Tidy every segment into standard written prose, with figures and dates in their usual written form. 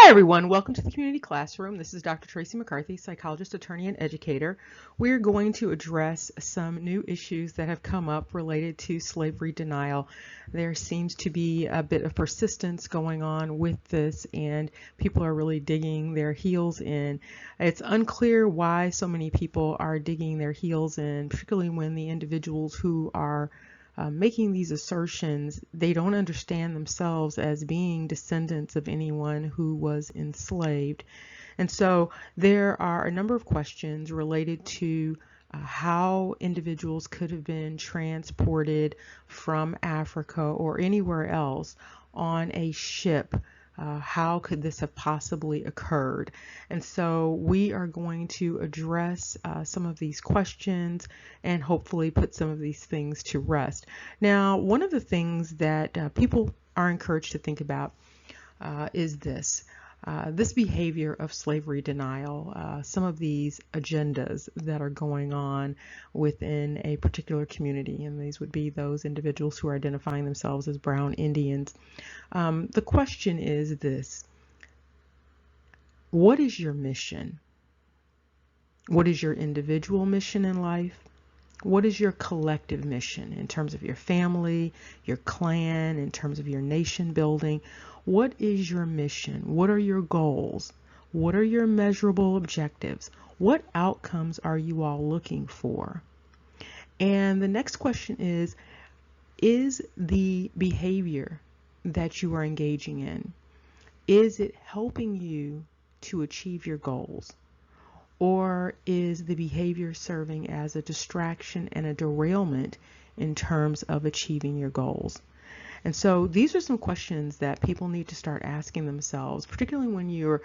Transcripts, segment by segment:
Hi everyone, welcome to the community classroom. This is Dr. Tracy McCarthy, psychologist, attorney, and educator. We're going to address some new issues that have come up related to slavery denial. There seems to be a bit of persistence going on with this, and people are really digging their heels in. It's unclear why so many people are digging their heels in, particularly when the individuals who are making these assertions, they don't understand themselves as being descendants of anyone who was enslaved. And so there are a number of questions related to how individuals could have been transported from Africa or anywhere else on a ship. How could this have possibly occurred? And so we are going to address some of these questions and hopefully put some of these things to rest. Now, one of the things that people are encouraged to think about is this. This behavior of slavery denial, some of these agendas that are going on within a particular community, and these would be those individuals who are identifying themselves as brown Indians. The question is this: what is your mission? What is your individual mission in life? What is your collective mission in terms of your family, your clan, in terms of your nation building? What is your mission? What are your goals? What are your measurable objectives? What outcomes are you all looking for? And the next question is the behavior that you are engaging in, is it helping you to achieve your goals? Or is the behavior serving as a distraction and a derailment in terms of achieving your goals? And so these are some questions that people need to start asking themselves, particularly when you're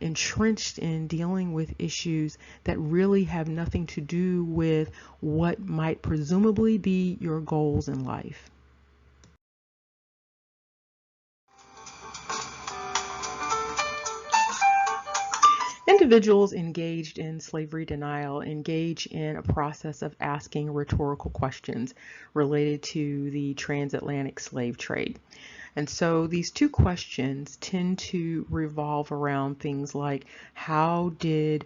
entrenched in dealing with issues that really have nothing to do with what might presumably be your goals in life. Individuals engaged in slavery denial engage in a process of asking rhetorical questions related to the transatlantic slave trade. And so these two questions tend to revolve around things like, how did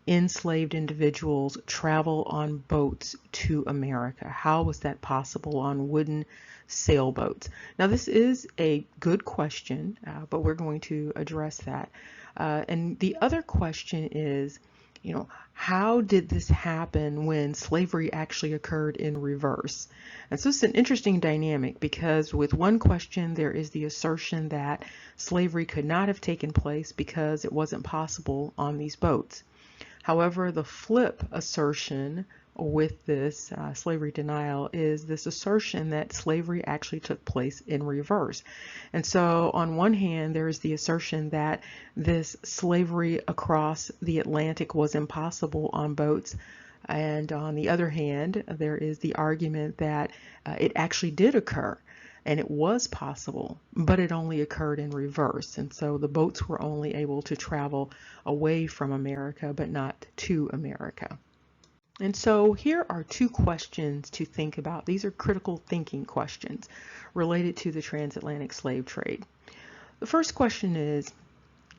enslaved individuals travel on boats to America? How was that possible on wooden sailboats? Now, this is a good question, but we're going to address that. And the other question is, how did this happen when slavery actually occurred in reverse? And so it's an interesting dynamic, because with one question, there is the assertion that slavery could not have taken place because it wasn't possible on these boats. However, the flip assertion with this slavery denial is this assertion that slavery actually took place in reverse. And so on one hand, there is the assertion that this slavery across the Atlantic was impossible on boats. And on the other hand, there is the argument that it actually did occur. And it was possible, but it only occurred in reverse. And so the boats were only able to travel away from America, but not to America. And so here are two questions to think about. These are critical thinking questions related to the transatlantic slave trade. The first question is,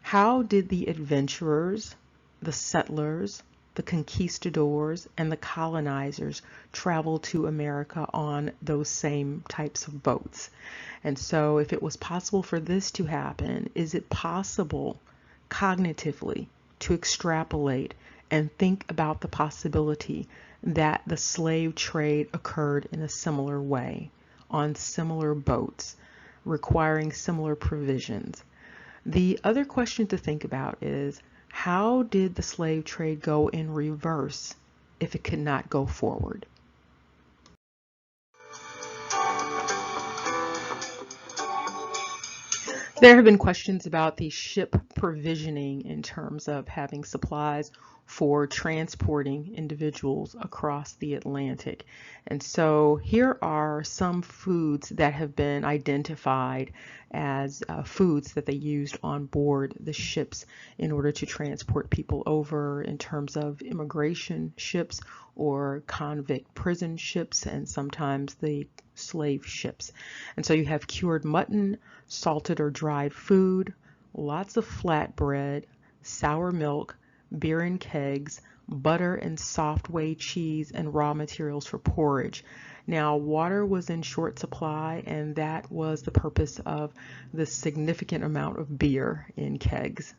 how did the adventurers, the settlers, the conquistadors, and the colonizers travel to America on those same types of boats? And so if it was possible for this to happen, is it possible cognitively to extrapolate and think about the possibility that the slave trade occurred in a similar way, on similar boats, requiring similar provisions? The other question to think about is, how did the slave trade go in reverse if it could not go forward? There have been questions about the ship provisioning in terms of having supplies for transporting individuals across the Atlantic. And so here are some foods that have been identified as foods that they used on board the ships in order to transport people over, in terms of immigration ships or convict prison ships, and sometimes the slave ships. And so you have cured mutton, salted or dried food, lots of flatbread, sour milk, beer in kegs, butter and soft whey cheese, and raw materials for porridge. Now, water was in short supply, and that was the purpose of the significant amount of beer in kegs.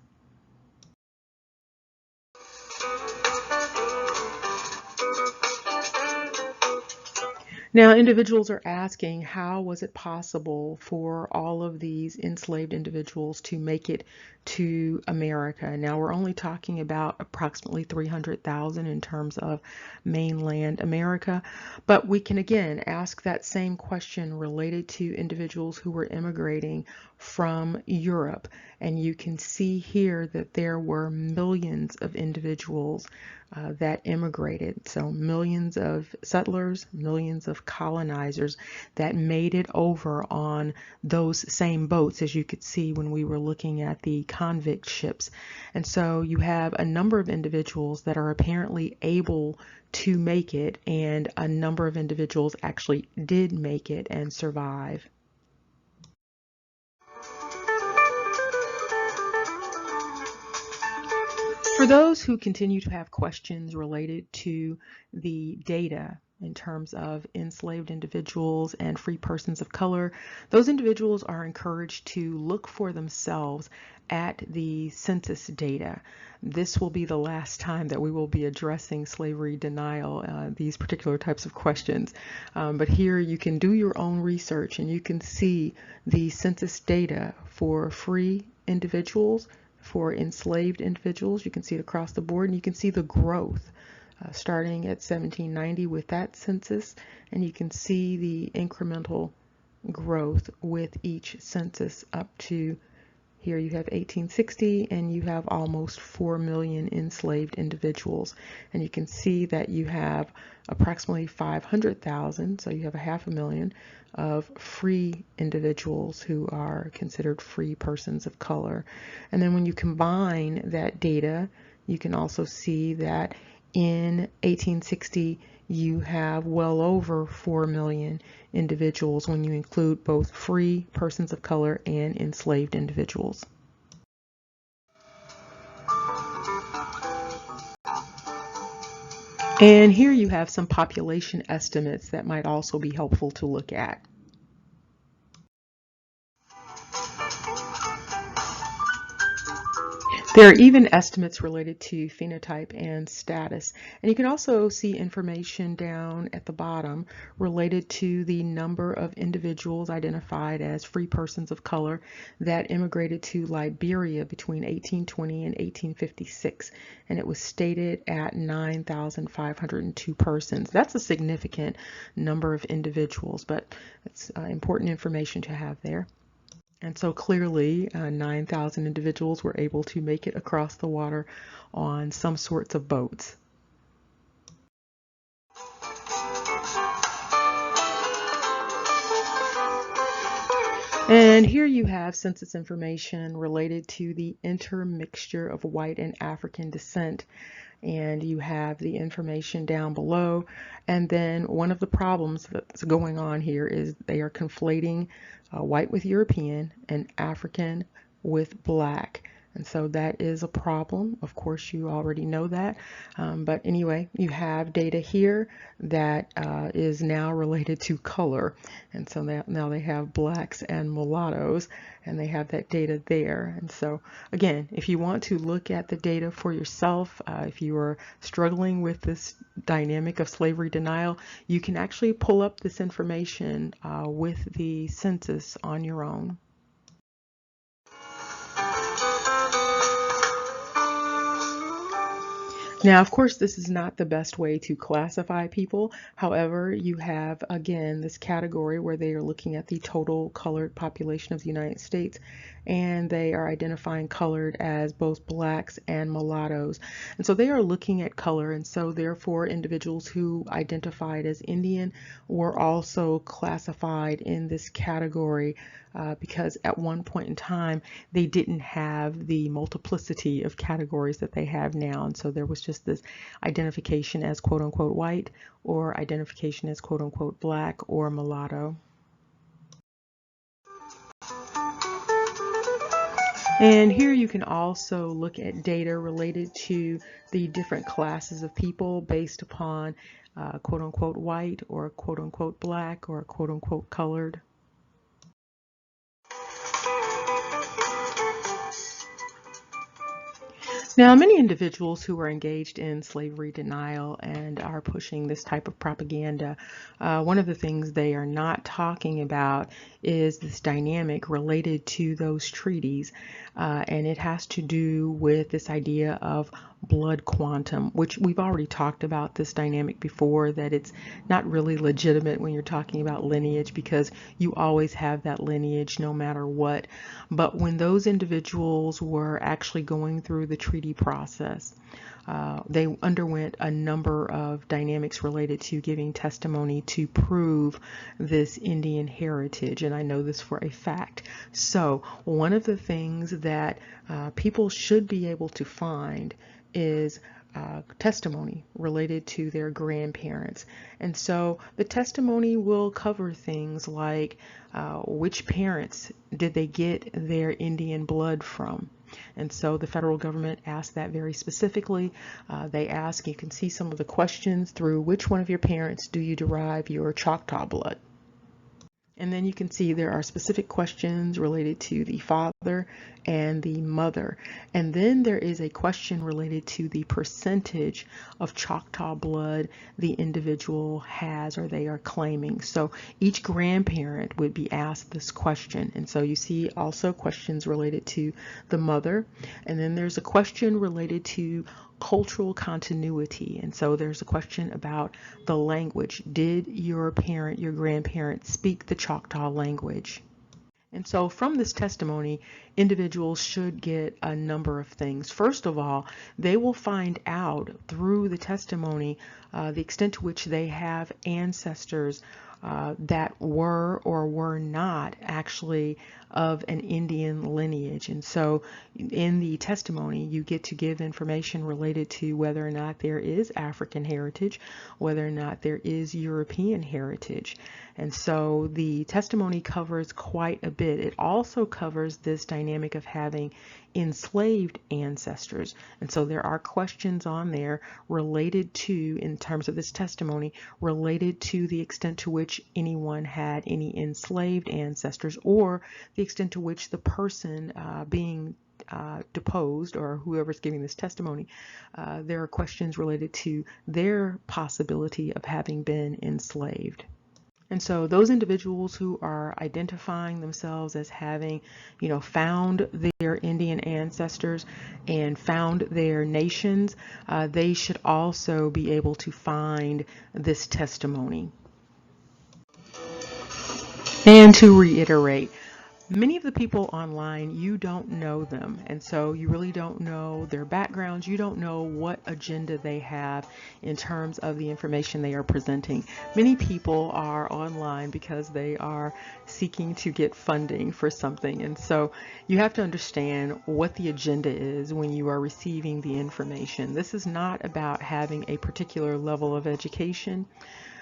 Now, individuals are asking, how was it possible for all of these enslaved individuals to make it to America? Now, we're only talking about approximately 300,000 in terms of mainland America, but we can again ask that same question related to individuals who were immigrating from Europe. And you can see here that there were millions of individuals that immigrated. So millions of settlers, millions of colonizers that made it over on those same boats, as you could see when we were looking at the convict ships. And so you have a number of individuals that are apparently able to make it, and a number of individuals actually did make it and survive. For those who continue to have questions related to the data in terms of enslaved individuals and free persons of color, those individuals are encouraged to look for themselves at the census data. This will be the last time that we will be addressing slavery denial, these particular types of questions. But here you can do your own research, and you can see the census data for free individuals, for enslaved individuals. You can see it across the board, and you can see the growth starting at 1790 with that census, and you can see the incremental growth with each census up to here. You have 1860, and you have almost 4 million enslaved individuals, and you can see that you have approximately 500,000, so you have 500,000 of free individuals who are considered free persons of color. And then when you combine that data, you can also see that in 1860 you have well over 4 million individuals when you include both free persons of color and enslaved individuals. And here you have some population estimates that might also be helpful to look at. There are even estimates related to phenotype and status. And you can also see information down at the bottom related to the number of individuals identified as free persons of color that immigrated to Liberia between 1820 and 1856. And it was stated at 9,502 persons. That's a significant number of individuals, but it's important information to have there. And so clearly 9,000 individuals were able to make it across the water on some sorts of boats. And here you have census information related to the intermixture of white and African descent. And you have the information down below. And then one of the problems that's going on here is they are conflating white with European and African with black. And so that is a problem. Of course, you already know that. But anyway, you have data here that is now related to color. And so now they have blacks and mulattoes, and they have that data there. And so again, if you want to look at the data for yourself, if you are struggling with this dynamic of slavery denial, you can actually pull up this information with the census on your own. Now, of course, this is not the best way to classify people. However, you have, again, this category where they are looking at the total colored population of the United States, and they are identifying colored as both blacks and mulattoes. And so they are looking at color, and so therefore individuals who identified as Indian were also classified in this category because at one point in time they didn't have the multiplicity of categories that they have now, and so there was just this identification as quote-unquote white or identification as quote-unquote black or mulatto. And here you can also look at data related to the different classes of people based upon quote unquote white or quote unquote black or quote unquote colored. Now, many individuals who are engaged in slavery denial and are pushing this type of propaganda, one of the things they are not talking about is this dynamic related to those treaties, and it has to do with this idea of blood quantum, which we've already talked about this dynamic before, that it's not really legitimate when you're talking about lineage because you always have that lineage no matter what. But when those individuals were actually going through the treaty process, they underwent a number of dynamics related to giving testimony to prove this Indian heritage, and I know this for a fact. So one of the things that people should be able to find is testimony related to their grandparents. And so the testimony will cover things like which parents did they get their Indian blood from. And so the federal government asked that very specifically. They ask, you can see some of the questions through which one of your parents do you derive your Choctaw blood. And then you can see there are specific questions related to the father and the mother. And then there is a question related to the percentage of Choctaw blood the individual has or they are claiming. So each grandparent would be asked this question. And so you see also questions related to the mother. And then there's a question related to cultural continuity. And so there's a question about the language. Did your parent, your grandparent, speak the Choctaw language? And so from this testimony, individuals should get a number of things. First of all, they will find out through the testimony the extent to which they have ancestors that were or were not actually of an Indian lineage. And so in the testimony, you get to give information related to whether or not there is African heritage, whether or not there is European heritage. And so the testimony covers quite a bit. It also covers this dynamic of having enslaved ancestors. And so there are questions on there related to, in terms of this testimony, related to the extent to which anyone had any enslaved ancestors, or the extent to which the person being deposed, or whoever's giving this testimony, there are questions related to their possibility of having been enslaved. And so those individuals who are identifying themselves as having, found their Indian ancestors and found their nations, they should also be able to find this testimony. And to reiterate, many of the people online, you don't know them, and so you really don't know their backgrounds. You don't know what agenda they have in terms of the information they are presenting. Many people are online because they are seeking to get funding for something, and so you have to understand what the agenda is when you are receiving the information. This is not about having a particular level of education.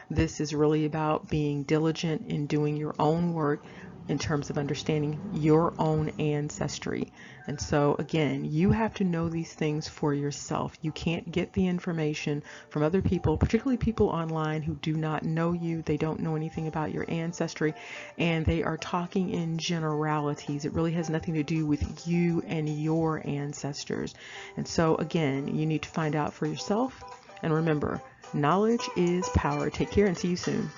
This is really about being diligent in doing your own work in terms of understanding your own ancestry. And so again, you have to know these things for yourself. You can't get the information from other people, particularly people online who do not know you. They don't know anything about your ancestry, and they are talking in generalities. It really has nothing to do with you and your ancestors. And so again, you need to find out for yourself. And remember, knowledge is power. Take care and see you soon.